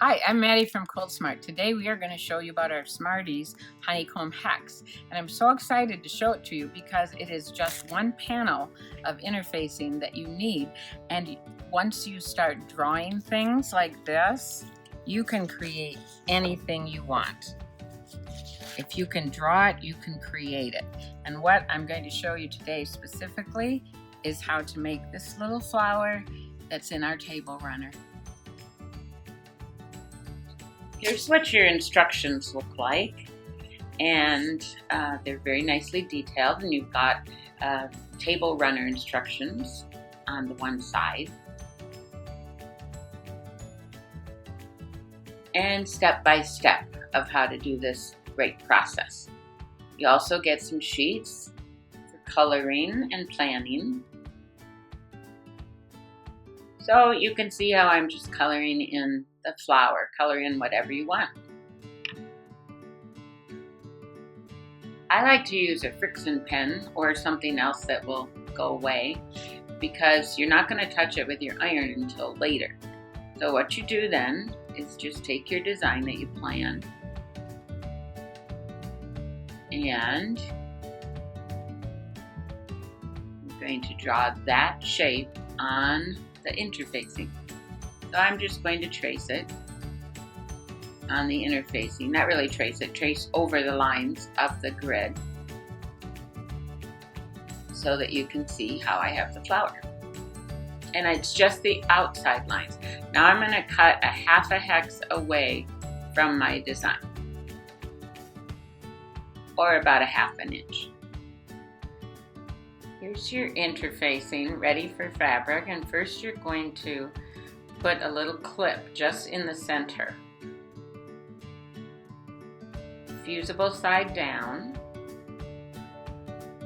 Hi, I'm Maddie from Quiltsmart. Today we are going to show you about our Smarties Honeycomb Hex. And I'm so excited to show it to you because it is just one panel of interfacing that you need. And once you start drawing things like this, you can create anything you want. If you can draw it, you can create it. And what I'm going to show you today specifically is how to make this little flower that's in our table runner. Here's what your instructions look like, and they're very nicely detailed, and you've got table runner instructions on the one side and step-by-step of how to do this great process. You also get some sheets for coloring and planning. So you can see how I'm just coloring in the flower, color in whatever you want. I like to use a Frixion pen or something else that will go away because you're not going to touch it with your iron until later. So what you do then is just take your design that you planned and I'm going to draw that shape on the interfacing. So I'm just going to trace it on the interfacing, not really trace it, trace over the lines of the grid so that you can see how I have the flower. And it's just the outside lines. Now I'm going to cut a half a hex away from my design, or about a half an inch. Here's your interfacing ready for fabric, and first you're going to put a little clip just in the center. Fusible side down,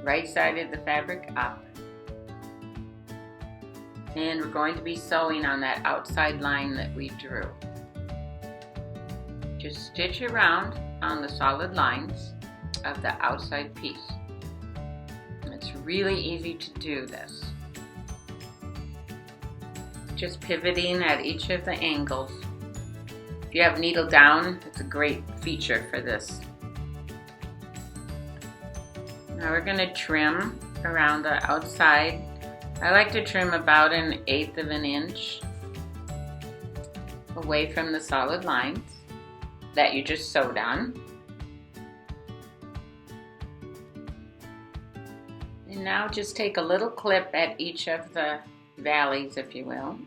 right side of the fabric up, and we're going to be sewing on that outside line that we drew. Just stitch around on the solid lines of the outside piece. It's really easy to do this. Just pivoting at each of the angles. If you have needle down, it's a great feature for this. Now we're going to trim around the outside. I like to trim about 1/8 of an inch away from the solid lines that you just sewed on. And now just take a little clip at each of the valleys, if you will.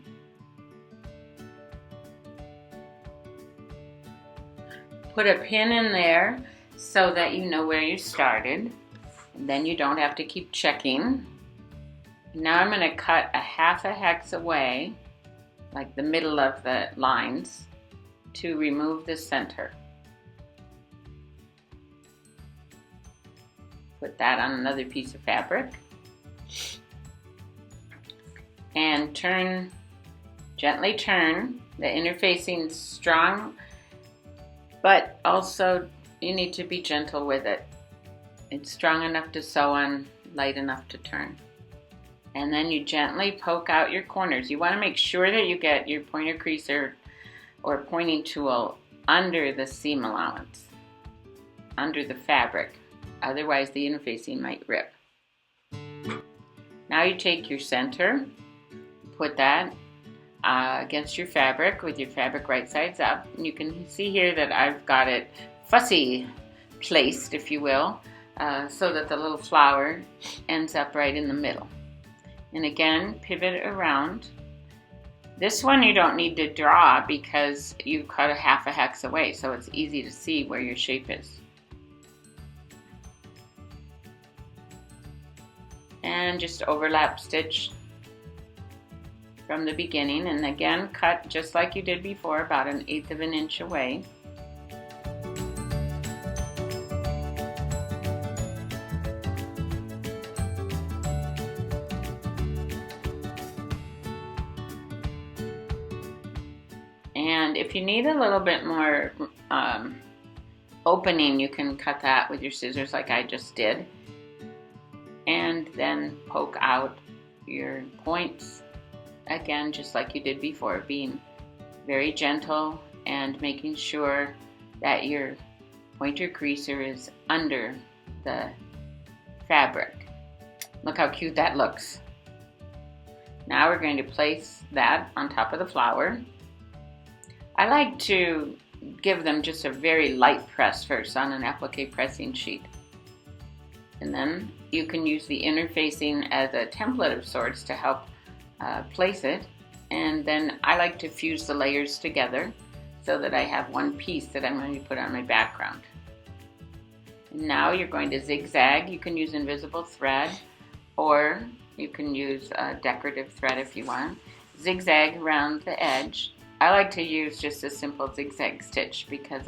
Put a pin in there so that you know where you started, and then you don't have to keep checking. Now I'm going to cut a half a hex away, like the middle of the lines, to remove the center. Put that on another piece of fabric and gently turn. The interfacing strong, but also you need to be gentle with it. It's strong enough to sew on, light enough to turn. And then you gently poke out your corners. You want to make sure that you get your pointer creaser or pointing tool under the seam allowance, under the fabric. Otherwise the interfacing might rip. Now you take your center, put that against your fabric with your fabric right sides up. And you can see here that I've got it fussy placed, if you will, so that the little flower ends up right in the middle. And again, pivot around. This one you don't need to draw because you cut a half a hex away, so it's easy to see where your shape is. And just overlap stitch from the beginning, and again cut just like you did before, about 1/8 of an inch away. And if you need a little bit more opening, you can cut that with your scissors like I just did. And then poke out your points again, just like you did before, being very gentle and making sure that your pointer creaser is under the fabric. Look how cute that looks. Now we're going to place that on top of the flower. I like to give them just a very light press first on an applique pressing sheet. And then you can use the interfacing as a template of sorts to help place it. And then I like to fuse the layers together so that I have one piece that I'm going to put on my background. And now you're going to zigzag. You can use invisible thread, or you can use decorative thread if you want. Zigzag around the edge. I like to use just a simple zigzag stitch because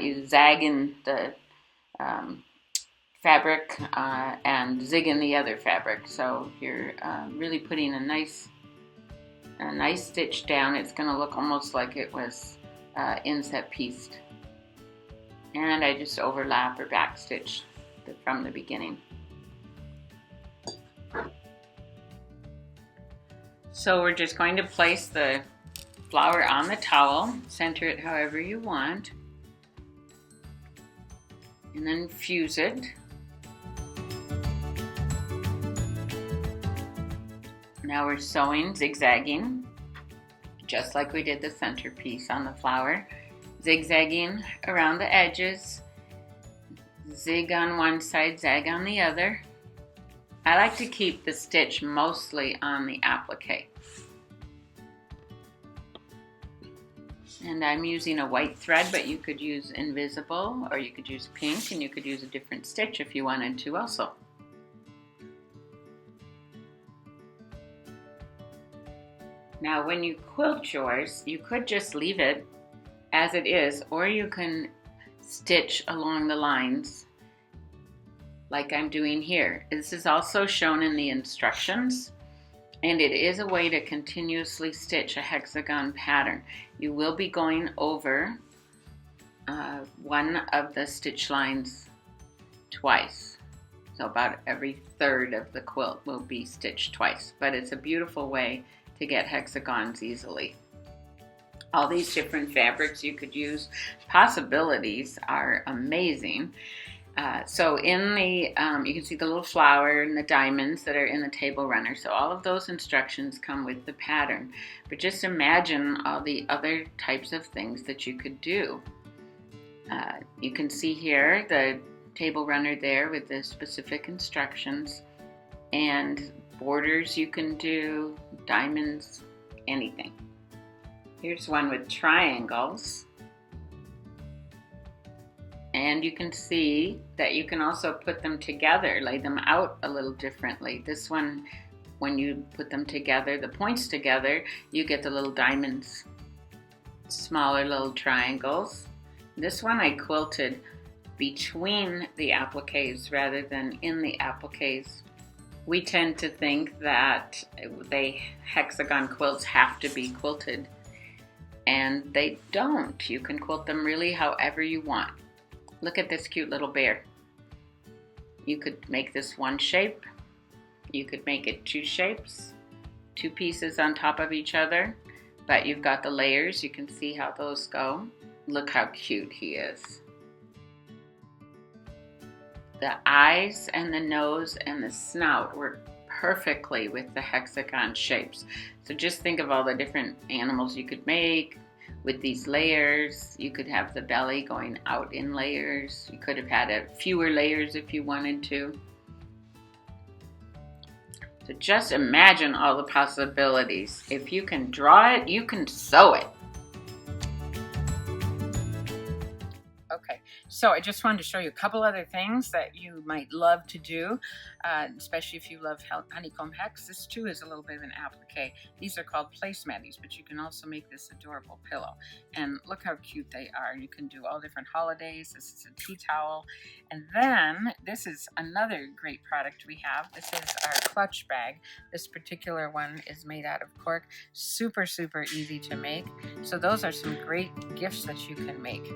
you zag in the fabric and zig in the other fabric. So you're really putting a nice stitch down. It's going to look almost like it was inset pieced. And I just overlap or back stitch from the beginning. So we're just going to place the flower on the towel, center it however you want, and then fuse it. Now we're sewing, zigzagging, just like we did the centerpiece on the flower. Zigzagging around the edges, zig on one side, zag on the other. I like to keep the stitch mostly on the applique. And I'm using a white thread, but you could use invisible, or you could use pink, and you could use a different stitch if you wanted to also. Now when you quilt yours, you could just leave it as it is, or you can stitch along the lines like I'm doing here. This is also shown in the instructions, and it is a way to continuously stitch a hexagon pattern. You will be going over one of the stitch lines twice. So about every third of the quilt will be stitched twice, but it's a beautiful way to get hexagons easily. All these different fabrics you could use. Possibilities are amazing. So in the, you can see the little flower and the diamonds that are in the table runner. So all of those instructions come with the pattern. But just imagine all the other types of things that you could do. You can see here the table runner there with the specific instructions, and borders you can do, diamonds, anything. Here's one with triangles. And you can see that you can also put them together, lay them out a little differently. This one, when you put them together, the points together, you get the little diamonds, smaller little triangles. This one I quilted between the appliques rather than in the appliques. We tend to think that hexagon quilts have to be quilted, and they don't. You can quilt them really however you want. Look at this cute little bear. You could make this one shape. You could make it two shapes, two pieces on top of each other, but you've got the layers. You can see how those go. Look how cute he is. The eyes and the nose and the snout work perfectly with the hexagon shapes. So just think of all the different animals you could make with these layers. You could have the belly going out in layers. You could have had fewer layers if you wanted to. So just imagine all the possibilities. If you can draw it, you can sew it. Okay, so I just wanted to show you a couple other things that you might love to do, especially if you love Honeycomb Hex. This too is a little bit of an applique. These are called placematties, but you can also make this adorable pillow. And look how cute they are. You can do all different holidays. This is a tea towel. And then this is another great product we have. This is our clutch bag. This particular one is made out of cork. Super, super easy to make. So those are some great gifts that you can make.